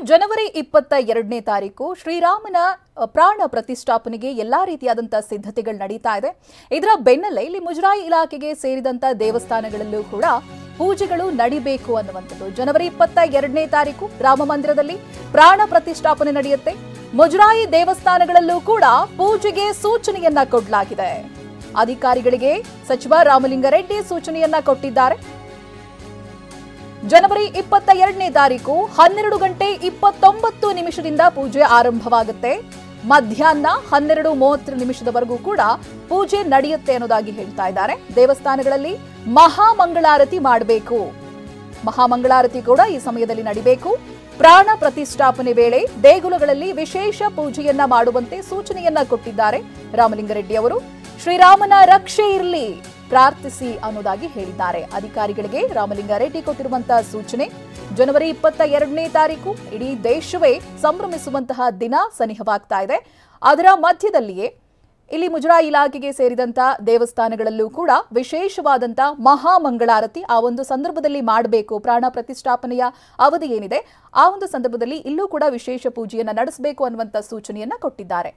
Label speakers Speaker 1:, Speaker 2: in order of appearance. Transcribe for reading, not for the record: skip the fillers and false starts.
Speaker 1: ಜನವರಿ 22ನೇ ತಾರೀಕು ಶ್ರೀರಾಮನ ಪ್ರಾಣ ಪ್ರತಿಷ್ಠಾಪನೆಗೆ ಎಲ್ಲಾ ರೀತಿಯಾದಂತಹ ಸಿದ್ಧತೆಗಳು ನಡೀತಾ ಇದೆ. ಇದರ ಬೆನ್ನಲ್ಲೇ ಇಲ್ಲಿ ಮುಜರಾಯಿ ಇಲಾಖೆಗೆ ಸೇರಿದಂತ ದೇವಸ್ಥಾನಗಳಲ್ಲೂ ಕೂಡ ಪೂಜೆಗಳು ನಡಿಬೇಕು ಅನ್ನುವಂಥದ್ದು. ಜನವರಿ 22ನೇ ತಾರೀಕು ರಾಮ ಮಂದಿರದಲ್ಲಿ ಪ್ರಾಣ ಪ್ರತಿಷ್ಠಾಪನೆ ನಡೆಯುತ್ತೆ. ಮುಜರಾಯಿ ದೇವಸ್ಥಾನಗಳಲ್ಲೂ ಕೂಡ ಪೂಜೆಗೆ ಸೂಚನೆಯನ್ನ ಕೊಡಲಾಗಿದೆ. ಅಧಿಕಾರಿಗಳಿಗೆ ಸಚಿವ ರಾಮಲಿಂಗಾರೆಡ್ಡಿ ಸೂಚನೆಯನ್ನ ಕೊಟ್ಟಿದ್ದಾರೆ. ಜನವರಿ 22ನೇ ತಾರೀಕು 12:29 ಪೂಜೆ ಆರಂಭವಾಗುತ್ತೆ. ಮಧ್ಯಾಹ್ನ 12:30 ಕೂಡ ಪೂಜೆ ನಡೆಯುತ್ತೆ ಅನ್ನೋದಾಗಿ ಹೇಳ್ತಾ ಇದ್ದಾರೆ. ದೇವಸ್ಥಾನಗಳಲ್ಲಿ ಮಹಾಮಂಗಳಾರತಿ ಮಾಡಬೇಕು. ಮಹಾಮಂಗಳಾರತಿ ಕೂಡ ಈ ಸಮಯದಲ್ಲಿ ನಡಿಬೇಕು. ಪ್ರಾಣ ಪ್ರತಿಷ್ಠಾಪನೆ ವೇಳೆ ದೇಗುಲಗಳಲ್ಲಿ ವಿಶೇಷ ಪೂಜೆಯನ್ನ ಮಾಡುವಂತೆ ಸೂಚನೆಯನ್ನ ಕೊಟ್ಟಿದ್ದಾರೆ ರಾಮಲಿಂಗಾರೆಡ್ಡಿ ಅವರು. ಶ್ರೀರಾಮನ ರಕ್ಷೆ ಇರಲಿ, ಪ್ರಾರ್ಥಿಸಿ ಅನ್ನೋದಾಗಿ ಹೇಳಿದ್ದಾರೆ. ಅಧಿಕಾರಿಗಳಿಗೆ ರಾಮಲಿಂಗಾರೆಡ್ಡಿ ಕೊಟ್ಟಿರುವಂತಹ ಸೂಚನೆ. ಜನವರಿ 22ನೇ ತಾರೀಕು ಇಡೀ ದೇಶವೇ ಸಂಭ್ರಮಿಸುವಂತಹ ದಿನ ಸನಿಹವಾಗ್ತಾ ಇದೆ. ಅದರ ಮಧ್ಯದಲ್ಲಿಯೇ ಇಲ್ಲಿ ಮುಜರಾಯಿ ಇಲಾಖೆಗೆ ಸೇರಿದಂತ ದೇವಸ್ಥಾನಗಳಲ್ಲೂ ಕೂಡ ವಿಶೇಷವಾದಂತಹ ಮಹಾಮಂಗಳಾರತಿ ಆ ಒಂದು ಸಂದರ್ಭದಲ್ಲಿ ಮಾಡಬೇಕು. ಪ್ರಾಣ ಪ್ರತಿಷ್ಠಾಪನೆಯ ಅವಧಿ ಏನಿದೆ ಆ ಒಂದು ಸಂದರ್ಭದಲ್ಲಿ ಇಲ್ಲೂ ಕೂಡ ವಿಶೇಷ ಪೂಜೆಯನ್ನ ನಡೆಸಬೇಕು ಅನ್ನುವಂತ ಸೂಚನೆಯನ್ನ ಕೊಟ್ಟಿದ್ದಾರೆ.